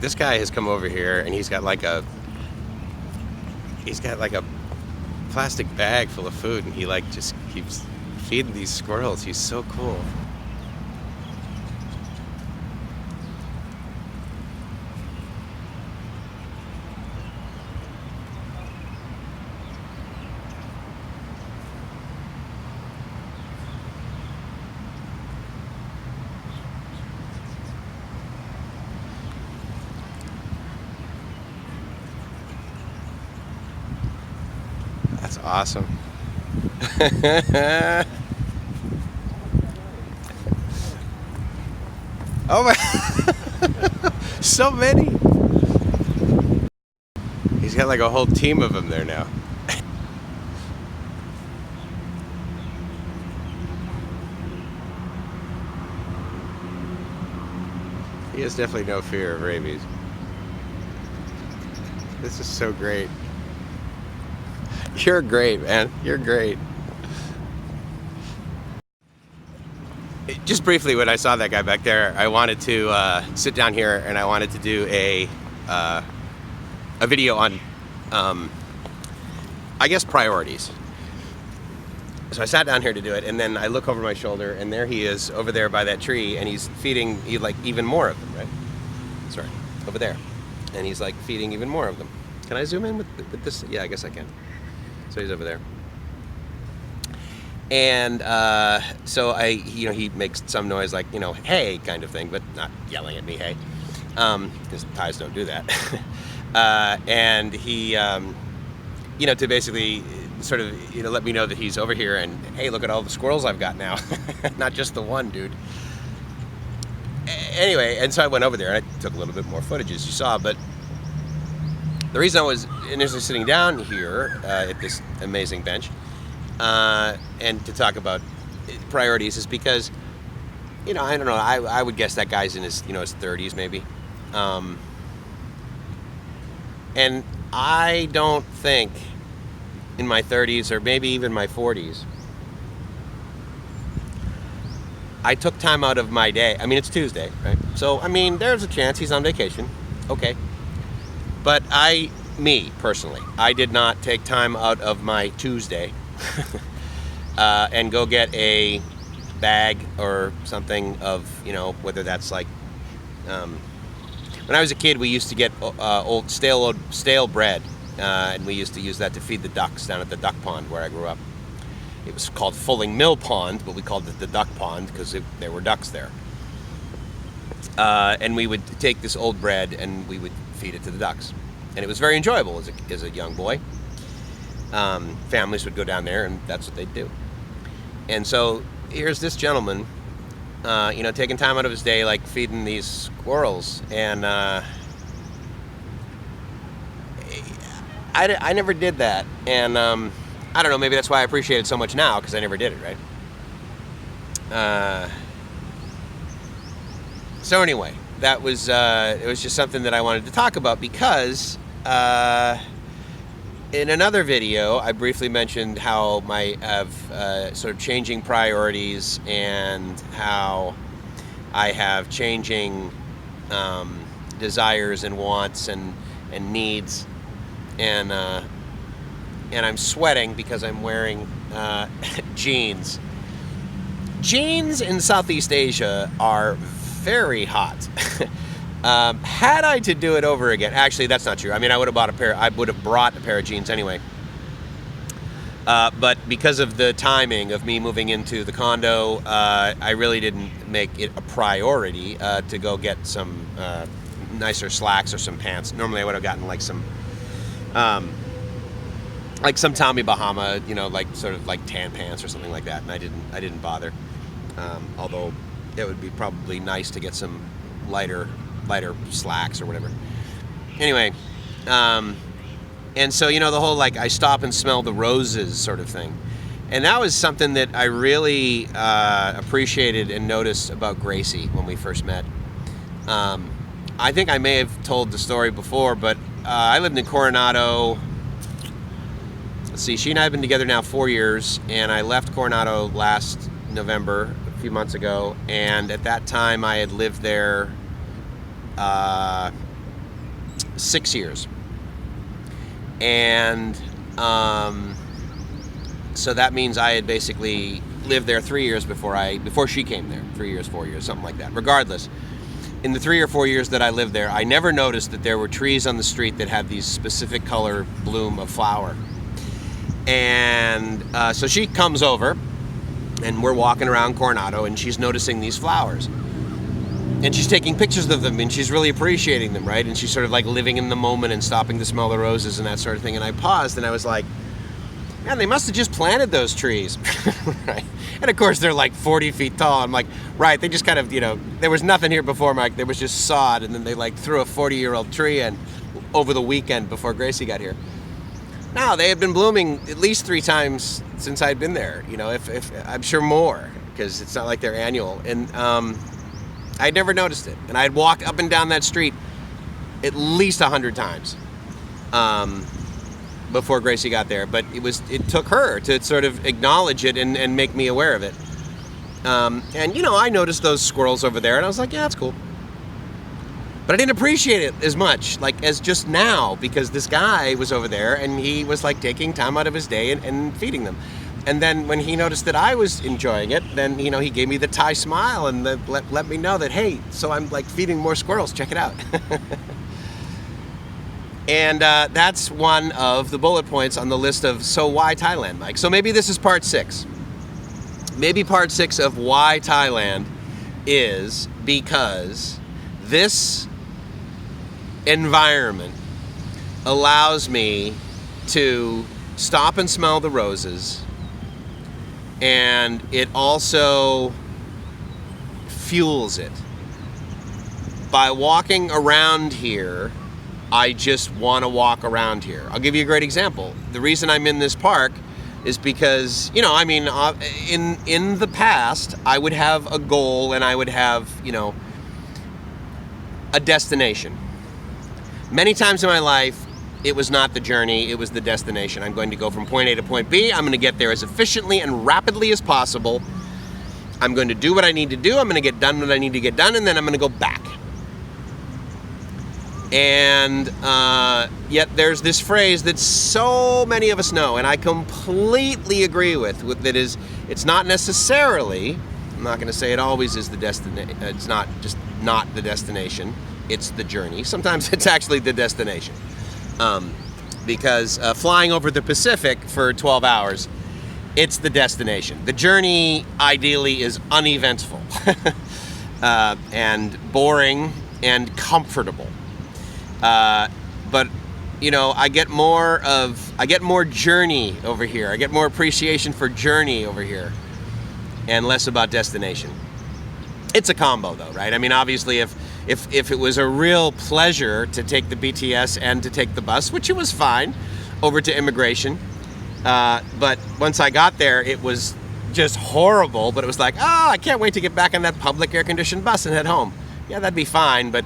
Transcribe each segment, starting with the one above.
this guy has come over here and he's got like a plastic bag full of food, and he like just keeps feeding these squirrels. He's so cool. That's awesome. Oh my, so many. He's got like a whole team of them there now. He has definitely no fear of rabies. This is so great. You're great, man. You're great. Just briefly, when I saw that guy back there, I wanted to sit down here and I wanted to do a video on, I guess, priorities. So I sat down here to do it, and then I look over my shoulder, and there he is over there by that tree, and he's feeding like even more of them, right? Sorry, over there, and he's like feeding even more of them. Can I zoom in with this? Yeah, I guess I can. So he's over there. And so he makes some noise like, hey, kind of thing, but not yelling at me, hey, because Thais don't do that. And he, to basically sort of, let me know that he's over here and, hey, look at all the squirrels I've got now. Not just the one, dude. Anyway, and so I went over there and I took a little bit more footage, as you saw, but the reason I was initially sitting down here at this amazing bench and to talk about priorities is because, I don't know, I would guess that guy's in his, his 30s maybe. And I don't think in my 30s or maybe even my 40s, I took time out of my day. I mean, it's Tuesday, right? So, there's a chance he's on vacation. Okay. But me personally, I did not take time out of my Tuesday and go get a bag or something of, whether that's like, when I was a kid, we used to get old stale bread, and we used to use that to feed the ducks down at the duck pond where I grew up. It was called Fulling Mill Pond, but we called it the duck pond because there were ducks there. And we would take this old bread and we would feed it to the ducks. And it was very enjoyable as a young boy. Families would go down there and that's what they'd do. And so here's this gentleman, taking time out of his day, like feeding these squirrels. And I never did that. And I don't know, maybe that's why I appreciate it so much now, because I never did it, right? So anyway, that was it was just something that I wanted to talk about because in another video I briefly mentioned how I have sort of changing priorities and how I have changing desires and wants and needs, and I'm sweating because I'm wearing jeans. Jeans in Southeast Asia are very hot. Had I to do it over again, actually that's not true. I would have brought a pair of jeans anyway. But because of the timing of me moving into the condo, I really didn't make it a priority to go get some nicer slacks or some pants. Normally I would have gotten like some Tommy Bahama, like sort of like tan pants or something like that, and I didn't bother. Although it would be probably nice to get some lighter slacks or whatever. Anyway, and so the whole like I stop and smell the roses sort of thing, and that was something that I really appreciated and noticed about Gracie when we first met. I think I may have told the story before, but I lived in Coronado. Let's see, she and I have been together now 4 years, and I left Coronado last November, a few months ago, and at that time I had lived there 6 years. And so that means I had basically lived there 3 years before she came there. 3 years, 4 years, something like that. Regardless, in the 3 or 4 years that I lived there, I never noticed that there were trees on the street that had these specific color bloom of flower. And so she comes over, and we're walking around Coronado, and she's noticing these flowers. And she's taking pictures of them, and she's really appreciating them, right? And she's sort of like living in the moment and stopping to smell the roses and that sort of thing. And I paused, and I was like, man, they must have just planted those trees, right? And of course, they're like 40 feet tall. I'm like, right, they just kind of, there was nothing here before, Mike. There was just sod, and then they like threw a 40-year-old tree in over the weekend before Gracie got here. No, they had been blooming at least 3 times since I'd been there, if I'm sure more, because it's not like they're annual. And I'd never noticed it. And I'd walk up and down that street at least 100 times before Gracie got there. But it took her to sort of acknowledge it and make me aware of it. And I noticed those squirrels over there, and I was like, yeah, that's cool. But I didn't appreciate it as much, as just now, because this guy was over there, and he was like taking time out of his day and feeding them. And then when he noticed that I was enjoying it, then, he gave me the Thai smile and let me know that, hey, so I'm like feeding more squirrels. Check it out. And that's one of the bullet points on the list of, so why Thailand, Mike? So maybe this is part 6. Maybe part 6 of why Thailand is because this environment allows me to stop and smell the roses. And it also fuels it. By walking around here, I just want to walk around here. I'll give you a great example. The reason I'm in this park is because, in the past, I would have a goal and I would have, a destination. Many times in my life, it was not the journey, it was the destination. I'm going to go from point A to point B. I'm going to get there as efficiently and rapidly as possible. I'm going to do what I need to do. I'm going to get done what I need to get done, and then I'm going to go back. And yet there's this phrase that so many of us know, and I completely agree with that is, it's not necessarily, I'm not going to say it always is the destination. It's not just not the destination. It's the journey. Sometimes it's actually the destination. Because flying over the Pacific for 12 hours, it's the destination. The journey, ideally, is uneventful and boring and comfortable. But I get more journey over here. I get more appreciation for journey over here, and less about destination. It's a combo, though, right? I mean, obviously, if it was a real pleasure to take the BTS and to take the bus, which it was fine, over to immigration, but once I got there, it was just horrible. But it was like, oh, I can't wait to get back on that public air-conditioned bus and head home. Yeah, that'd be fine, but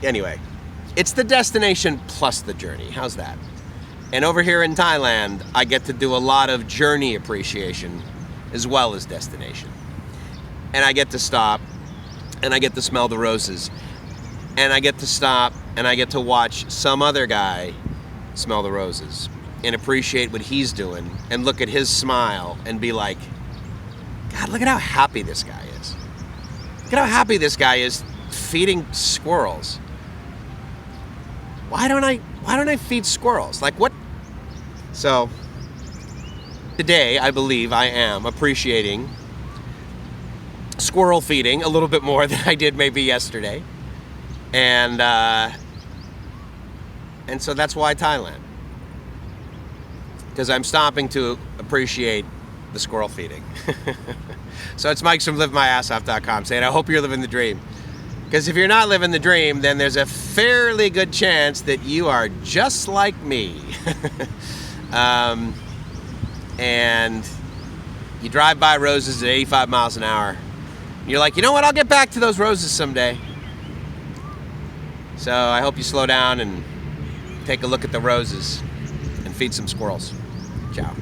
anyway, it's the destination plus the journey. How's that? And over here in Thailand, I get to do a lot of journey appreciation as well as destination. And I get to stop, and I get to smell the roses, and I get to stop, and I get to watch some other guy smell the roses and appreciate what he's doing and look at his smile and be like, God, look at how happy this guy is. Look at how happy this guy is feeding squirrels. Why don't I feed squirrels? Like, what? So today, I believe I am appreciating squirrel feeding a little bit more than I did maybe yesterday. And so that's why Thailand. Because I'm stopping to appreciate the squirrel feeding. So it's Mike from LiveMyAssOff.com saying, I hope you're living the dream. Because if you're not living the dream, then there's a fairly good chance that you are just like me. And you drive by roses at 85 miles an hour. You're like, you know what? I'll get back to those roses someday. So I hope you slow down and take a look at the roses and feed some squirrels. Ciao.